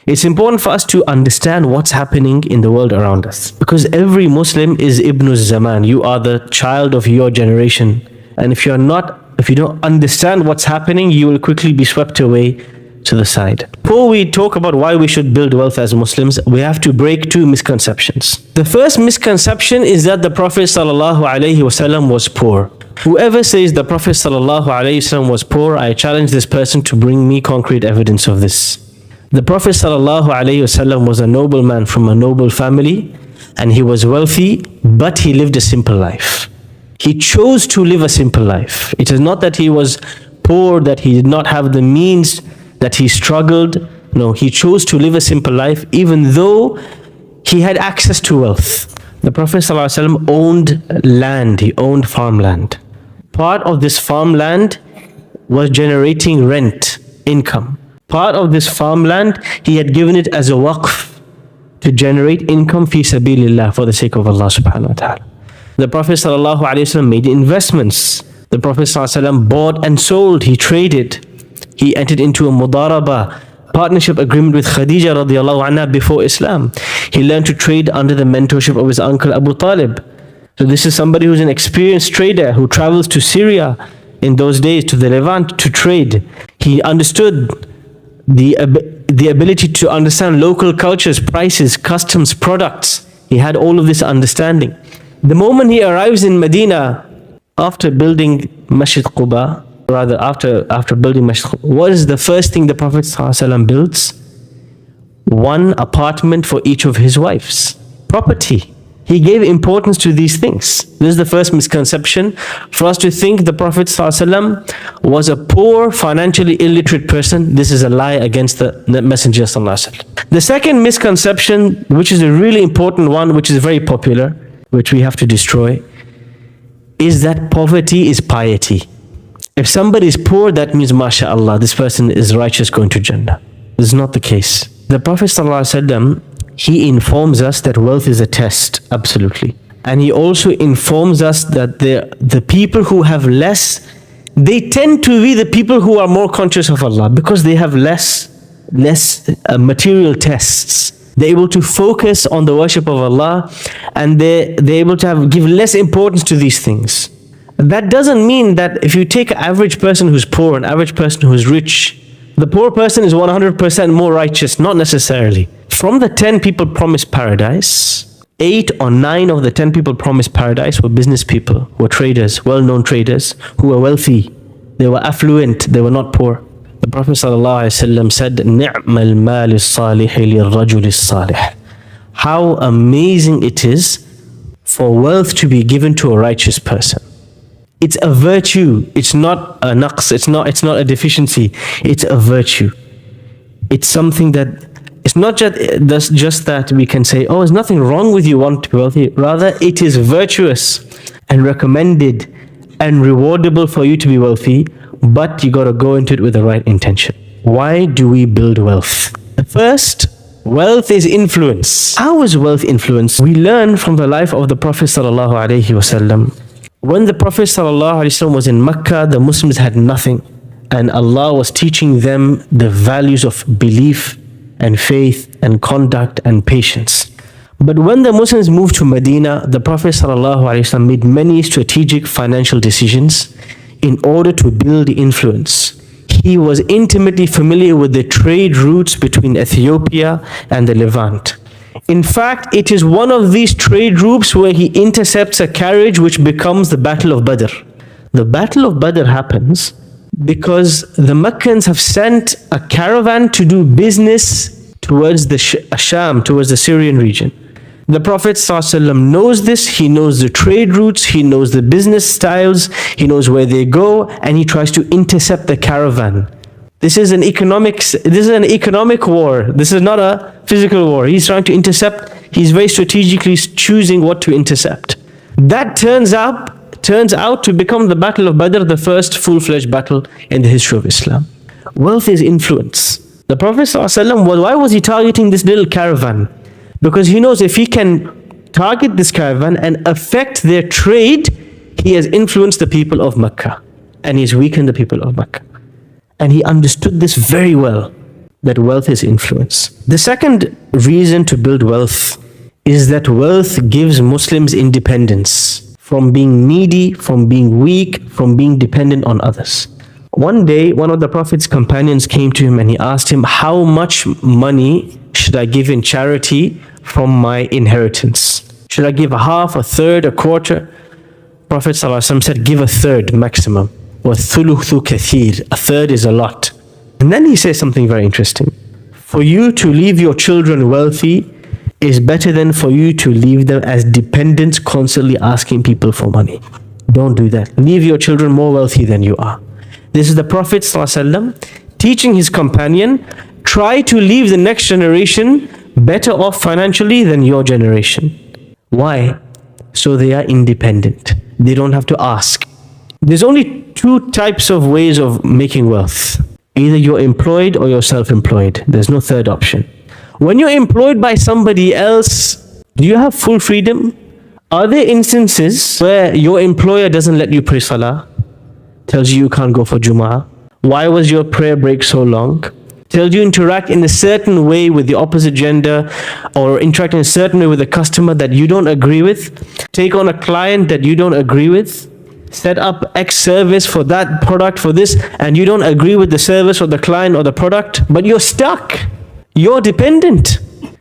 It's important for us to understand what's happening in the world around us, because every Muslim is Ibn Zaman. You are the child of your generation. And if you don't understand what's happening, you will quickly be swept away to the side. Before we talk about why we should build wealth as Muslims, we have to break two misconceptions. The first misconception is that the Prophet ﷺ was poor. Whoever says the Prophet ﷺ was poor, I challenge this person to bring me concrete evidence of this. The Prophet ﷺ was a noble man from a noble family, and he was wealthy, but he lived a simple life. He chose to live a simple life. It is not that he was poor, that he did not have the means, that he struggled. No, he chose to live a simple life even though he had access to wealth. The Prophet ﷺ owned land, he owned farmland. Part of this farmland was generating rent, income. Part of this farmland, he had given it as a waqf to generate income fi sabilillah, for the sake of Allah subhanahu wa ta'ala. The Prophet ﷺ made investments. The Prophet ﷺ bought and sold, he traded. He entered into a mudaraba, partnership agreement with Khadija radiallahu anha before Islam. He learned to trade under the mentorship of his uncle Abu Talib. So this is somebody who's an experienced trader who travels to Syria in those days, to the Levant, to trade. He understood the ability to understand local cultures, prices, customs, products. He had all of this understanding. The moment he arrives in Medina, after building Masjid Quba, after building Masjid Quba, what is the first thing the Prophet ﷺ builds? One apartment for each of his wives. Property. He gave importance to these things. This is the first misconception. For us to think the Prophet ﷺ was a poor, financially illiterate person, this is a lie against the Messenger ﷺ. The second misconception, which is a really important one, which is very popular, which we have to destroy, is that poverty is piety. If somebody is poor, that means, mashallah, this person is righteous, going to Jannah. This is not the case. The Prophet ﷺ, he informs us that wealth is a test, absolutely. And he also informs us that the people who have less, they tend to be the people who are more conscious of Allah, because they have less material tests. They're able to focus on the worship of Allah, and they're able to give less importance to these things. That doesn't mean that if you take an average person who's poor, an average person who's rich, the poor person is 100% more righteous. Not necessarily. From the 10 people promised paradise, 8 or 9 of the 10 people promised paradise were business people, were traders, well-known traders, who were wealthy. They were affluent, they were not poor. The Prophet ﷺ said, نِعْمَ الْمَالِ الصَّالِحِ لِلرَّجُلِ الصَّالِحِ. How amazing it is for wealth to be given to a righteous person. It's a virtue. It's not a naqs. It's not a deficiency. It's a virtue. It's something that, it's not just that we can say, oh, there's nothing wrong with you wanting to be wealthy. Rather, it is virtuous and recommended and rewardable for you to be wealthy, but you got to go into it with the right intention. Why do we build wealth? First, wealth is influence. How is wealth influence? We learn from the life of the Prophet ﷺ. When the Prophet ﷺ was in Mecca, the Muslims had nothing, and Allah was teaching them the values of belief and faith and conduct and patience. But when the Muslims moved to Medina, the Prophet ﷺ made many strategic financial decisions in order to build influence. He was intimately familiar with the trade routes between Ethiopia and the Levant. In fact, it is one of these trade routes where he intercepts a carriage which becomes the Battle of Badr. The Battle of Badr happens because the Meccans have sent a caravan to do business towards the Sham, towards the Syrian region. The Prophet ﷺ knows this, he knows the trade routes, he knows the business styles, he knows where they go, and he tries to intercept the caravan. This is an economic war. This is not a physical war. He's trying to intercept. He's very strategically choosing what to intercept. That turns out to become the Battle of Badr, the first full-fledged battle in the history of Islam. Wealth is influence. The Prophet ﷺ, why was he targeting this little caravan? Because he knows if he can target this caravan and affect their trade, he has influenced the people of Mecca, and he's weakened the people of Mecca. And he understood this very well. that wealth is influence. The second reason to build wealth is that wealth gives Muslims independence from being needy, from being weak, from being dependent on others. One day, one of the Prophet's companions came to him and he asked him, how much money should I give in charity from my inheritance? Should I give a half, a third, a quarter? Prophet ﷺ said, give a third maximum. وَالثُّلُثُ كَثِيرٌ. A third is a lot. And then he says something very interesting. For you to leave your children wealthy is better than for you to leave them as dependents, constantly asking people for money. Don't do that. Leave your children more wealthy than you are. This is the Prophet ﷺ teaching his companion, try to leave the next generation better off financially than your generation. Why? So they are independent. They don't have to ask. There's only two types of ways of making wealth. Either you're employed or you're self-employed. There's no third option. When you're employed by somebody else, do you have full freedom? Are there instances where your employer doesn't let you pray salah? Tells you can't go for Jum'ah? Why was your prayer break so long? Tells you interact in a certain way with the opposite gender, or interact in a certain way with a customer that you don't agree with. Take on a client that you don't agree with. Set up X service for that product, for this, and you don't agree with the service or the client or the product, but you're stuck. You're dependent.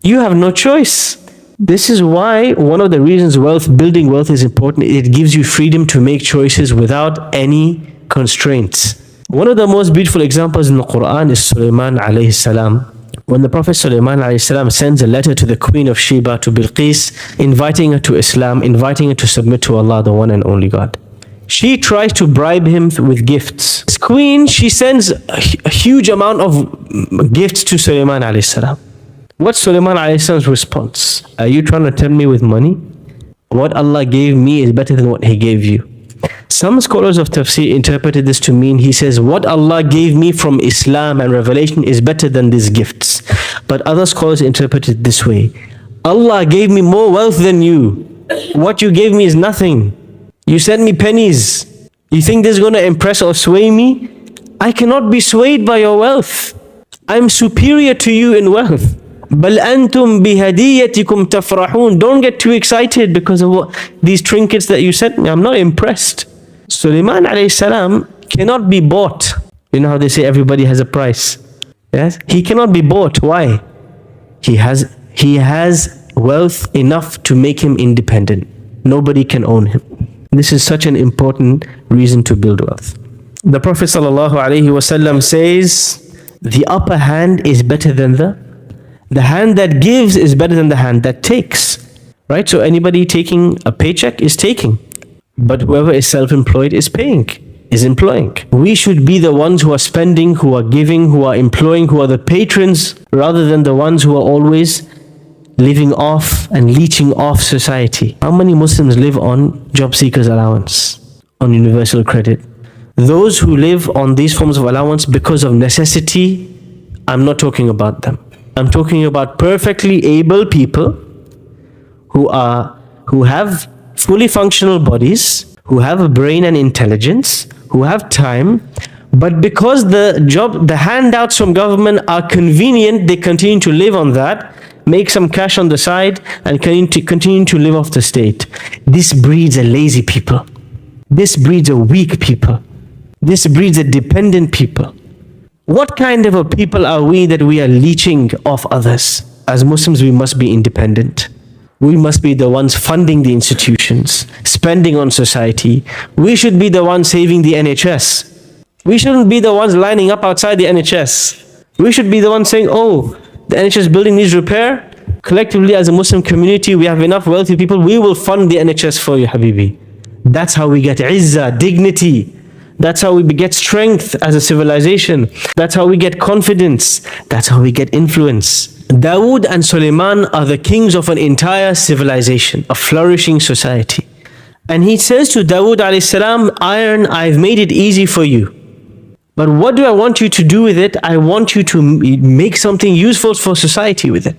You have no choice. This is why one of the reasons building wealth is important. It gives you freedom to make choices without any constraints. One of the most beautiful examples in the Quran is Sulaiman alayhi salam. When the Prophet Sulaiman alayhi salam sends a letter to the Queen of Sheba, to Bilqis, inviting her to Islam, inviting her to submit to Allah, the one and only God. She tries to bribe him with gifts. This queen, she sends a huge amount of gifts to Sulaiman alayhi salam. What's Sulaiman alayhi salam's response? Are you trying to tempt me with money? What Allah gave me is better than what He gave you. Some scholars of tafsir interpreted this to mean, he says, what Allah gave me from Islam and revelation is better than these gifts. But other scholars interpreted it this way. Allah gave me more wealth than you. What you gave me is nothing. You sent me pennies. You think this is going to impress or sway me? I cannot be swayed by your wealth. I'm superior to you in wealth. بَلْ أَنْتُمْ بِهَدِيَّتِكُمْ تَفْرَحُونَ. Don't get too excited because of these trinkets that you sent me. I'm not impressed. Sulaiman alayhi salam cannot be bought. You know how they say everybody has a price? Yes? He cannot be bought. Why? He has wealth enough to make him independent. Nobody can own him. This is such an important reason to build wealth. The Prophet ﷺ says, the upper hand is better than the hand that gives is better than the hand that takes. Right? So anybody taking a paycheck is taking. But whoever is self-employed is paying, is employing. We should be the ones who are spending, who are giving, who are employing, who are the patrons, rather than the ones who are always living off and leeching off society. How many Muslims live on job seekers allowance, on universal credit? Those who live on these forms of allowance because of necessity, I'm not talking about them. I'm talking about perfectly able people who have fully functional bodies, who have a brain and intelligence, who have time, but because the handouts from government are convenient, they continue to live on that, make some cash on the side, and continue to live off the state. This breeds a lazy people. This breeds a weak people. This breeds a dependent people. What kind of a people are we that we are leeching off others? As Muslims, we must be independent. We must be the ones funding the institutions, spending on society. We should be the ones saving the NHS. We shouldn't be the ones lining up outside the NHS. We should be the ones saying, oh, the NHS building needs repair. Collectively, as a Muslim community, we have enough wealthy people. We will fund the NHS for you, Habibi. That's how we get izzah, dignity. That's how we get strength as a civilization. That's how we get confidence. That's how we get influence. Dawood and Sulaiman are the kings of an entire civilization, a flourishing society. And he says to Dawood alayhi salam, iron, I've made it easy for you. But what do I want you to do with it? I want you to make something useful for society with it.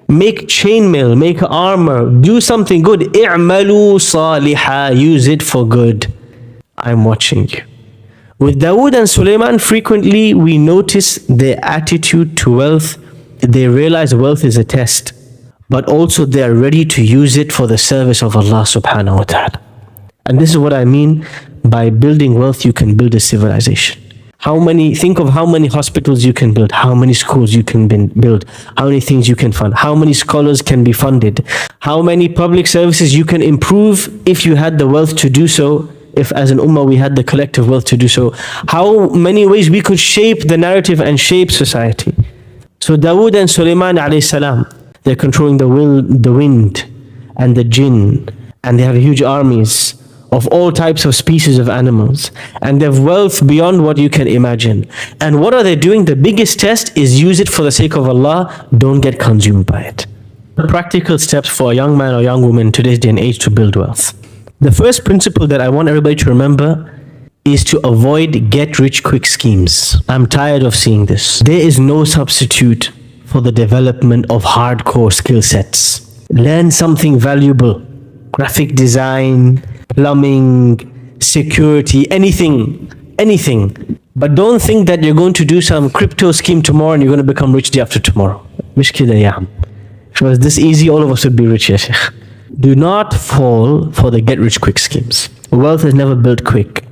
Make chainmail, make armor, do something good. I''malu saliha, use it for good. I'm watching you. With Dawood and Sulaiman, frequently we notice their attitude to wealth. They realize wealth is a test, but also they are ready to use it for the service of Allah subhanahu wa ta'ala. And this is what I mean by building wealth, you can build a civilization. Think of how many hospitals you can build, how many schools you can build, how many things you can fund, how many scholars can be funded, how many public services you can improve if you had the wealth to do so, if as an ummah we had the collective wealth to do so, how many ways we could shape the narrative and shape society. So Dawood and Sulaiman alayhi salam, they're controlling the wind and the jinn, and they have huge armies of all types of species of animals, and they have wealth beyond what you can imagine. And what are they doing? The biggest test is use it for the sake of Allah, don't get consumed by it. Practical steps for a young man or young woman in today's day and age to build wealth. The first principle that I want everybody to remember is to avoid get-rich-quick schemes. I'm tired of seeing this. There is no substitute for the development of hardcore skill sets. Learn something valuable. Graphic design, plumbing, security, anything. But don't think that you're going to do some crypto scheme tomorrow and you're going to become rich day after tomorrow. Mish kida ya am. If it was this easy, all of us would be rich, ya Sheikh. Do not fall for the get-rich-quick schemes. Wealth is never built quick.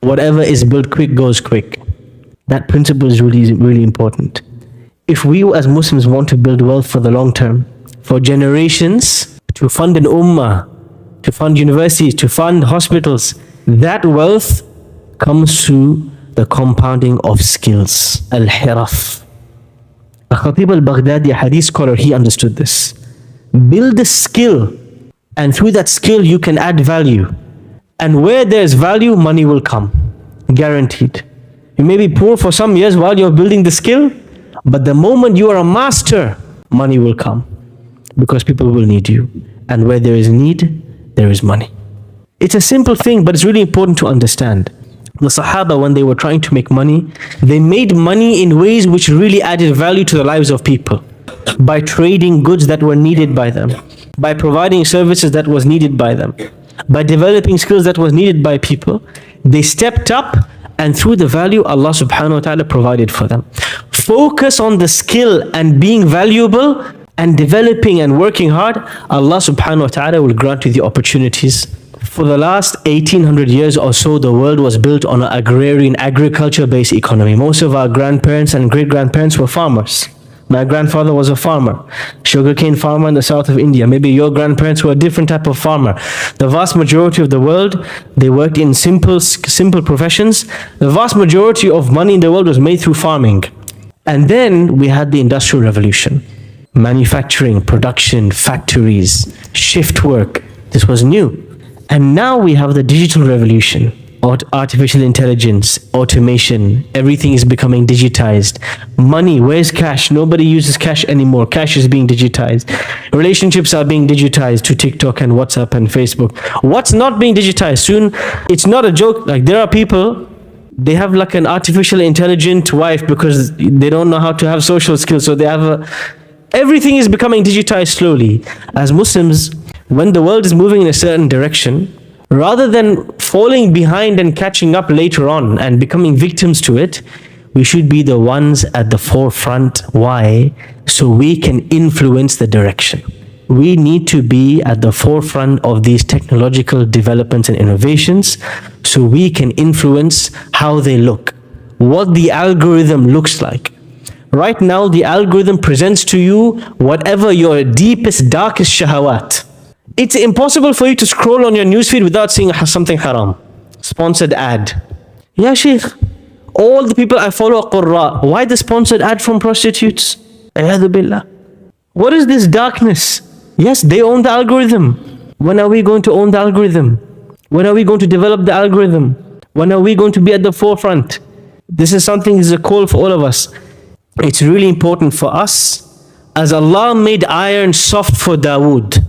Whatever is built quick goes quick. That principle is really, really important. If we as Muslims want to build wealth for the long term, for generations, to fund an ummah, to fund universities, to fund hospitals, that wealth comes through the compounding of skills. Al-Hiraf. Al-Khatib al-Baghdadi, a hadith scholar, he understood this. Build a skill, and through that skill you can add value. And where there's value, money will come. Guaranteed. You may be poor for some years while you're building the skill, but the moment you are a master, money will come. Because people will need you. And where there is need, there is money. It's a simple thing, but it's really important to understand. The Sahaba, when they were trying to make money, they made money in ways which really added value to the lives of people. By trading goods that were needed by them. By providing services that was needed by them. By developing skills that was needed by people. They stepped up, and through the value, Allah subhanahu wa ta'ala provided for them. Focus on the skill and being valuable and developing and working hard. Allah subhanahu wa ta'ala will grant you the opportunities. For the last 1800 years or so, the world was built on an agrarian, agriculture-based economy. Most of our grandparents and great-grandparents were farmers. My grandfather was a farmer, sugarcane farmer in the south of India. Maybe your grandparents were a different type of farmer. The vast majority of the world, they worked in simple professions. The vast majority of money in the world was made through farming. And then we had the Industrial Revolution. Manufacturing, production, factories, shift work. This was new. And now we have the digital revolution. Artificial intelligence, automation, everything is becoming digitized. Money, where's cash? Nobody uses cash anymore. Cash is being digitized. Relationships are being digitized to TikTok and WhatsApp and Facebook. What's not being digitized? Soon, it's not a joke. Like, there are people, they have like an artificial intelligent wife because they don't know how to have social skills. So they have everything is becoming digitized slowly. As Muslims, when the world is moving in a certain direction, rather than falling behind and catching up later on and becoming victims to it, we should be the ones at the forefront. Why? So we can influence the direction. We need to be at the forefront of these technological developments and innovations so we can influence how they look, what the algorithm looks like. Right now, the algorithm presents to you whatever your deepest, darkest shahawat. It's impossible for you to scroll on your newsfeed without seeing something haram. Sponsored ad. Yeah, Sheikh. All the people I follow are Qurra. Why the sponsored ad from prostitutes? Ayadu billah. What is this darkness? Yes, they own the algorithm. When are we going to own the algorithm? When are we going to develop the algorithm? When are we going to be at the forefront? This is something, is a call for all of us. It's really important for us. As Allah made iron soft for Dawood,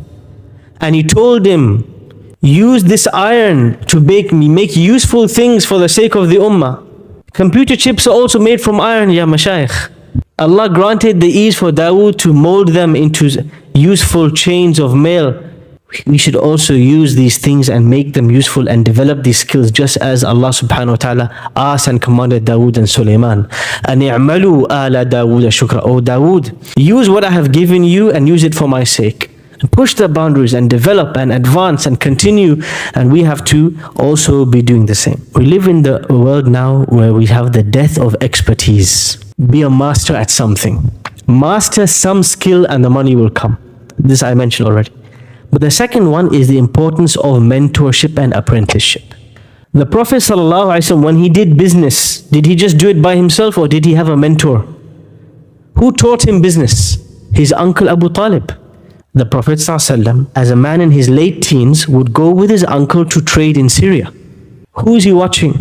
and He told him, use this iron to make useful things for the sake of the ummah. Computer chips are also made from iron, ya mashayikh. Allah granted the ease for Dawood to mold them into useful chains of mail. we should also use these things and make them useful and develop these skills, just as Allah subhanahu wa ta'ala asked and commanded Dawood and Sulaiman. أَنِ اعْمَلُوا آلَ دَاوُودَ شُكْرًا. O Dawood, use what I have given you and use it for my sake. And push the boundaries and develop and advance and continue. And we have to also be doing the same. We live in the world now where we have the death of expertise. Be a master at something. Master some skill and the money will come. This I mentioned already. But the second one is the importance of mentorship and apprenticeship. The Prophet ﷺ, when he did business, did he just do it by himself or did he have a mentor? Who taught him business? His uncle Abu Talib. The Prophet ﷺ, as a man in his late teens, would go with his uncle to trade in Syria. Who is he watching?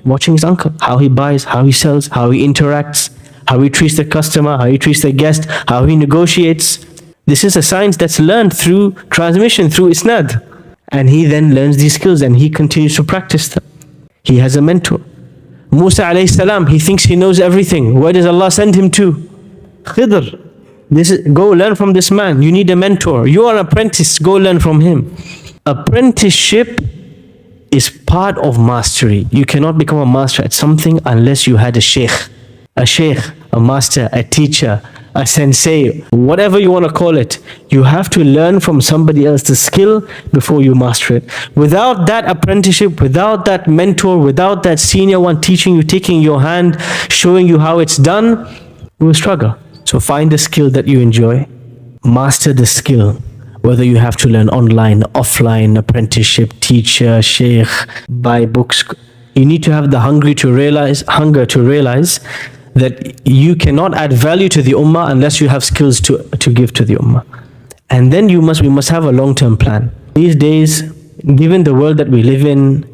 Watching his uncle. How he buys, how he sells, how he interacts, how he treats the customer, how he treats the guest, how he negotiates. This is a science that's learned through transmission, through isnad. And he then learns these skills and he continues to practice them. He has a mentor. Musa alayhi salam, he thinks he knows everything. Where does Allah send him to? Khidr. Go learn from this man. You need a mentor. You are an apprentice. Go learn from him. Apprenticeship is part of mastery. You cannot become a master at something unless you had a sheikh, a master, a teacher, a sensei, whatever you want to call it. You have to learn from somebody else the skill before you master it. Without that apprenticeship, without that mentor, without that senior one teaching you, taking your hand, showing you how it's done, you will struggle. So find a skill that you enjoy, master the skill, whether you have to learn online, offline, apprenticeship, teacher, sheikh, buy books. You need to have the hunger to realize that you cannot add value to the ummah unless you have skills to give to the ummah. And then we must have a long-term plan. These days, given the world that we live in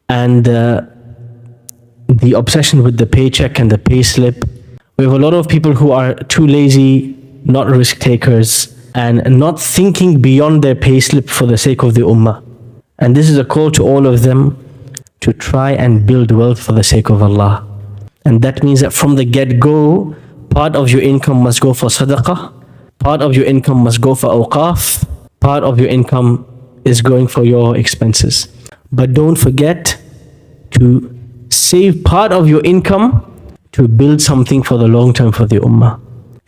and the obsession with the paycheck and the pay slip, we have a lot of people who are too lazy, not risk takers, and not thinking beyond their pay slip for the sake of the ummah. And this is a call to all of them to try and build wealth for the sake of Allah. And that means that from the get-go, part of your income must go for sadaqah, part of your income must go for awqaf, part of your income is going for your expenses. But don't forget to save part of your income to build something for the long term for the ummah.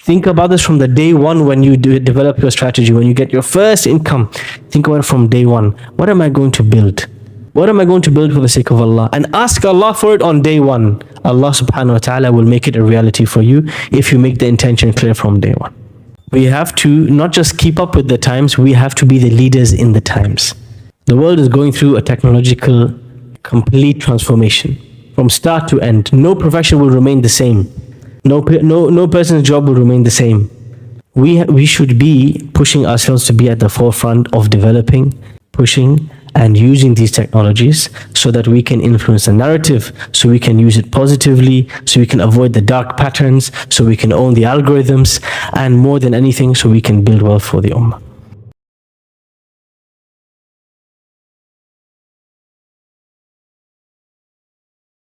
Think about this from the day one when you develop your strategy, when you get your first income. Think about it from day one. What am I going to build? What am I going to build for the sake of Allah? And ask Allah for it on day one. Allah subhanahu wa ta'ala will make it a reality for you if you make the intention clear from day one. We have to not just keep up with the times, we have to be the leaders in the times. The world is going through a technological complete transformation. From start to end, no profession will remain the same. No person's job will remain the same. We should be pushing ourselves to be at the forefront of developing, pushing, and using these technologies so that we can influence the narrative, so we can use it positively, so we can avoid the dark patterns, so we can own the algorithms, and more than anything, so we can build wealth for the ummah.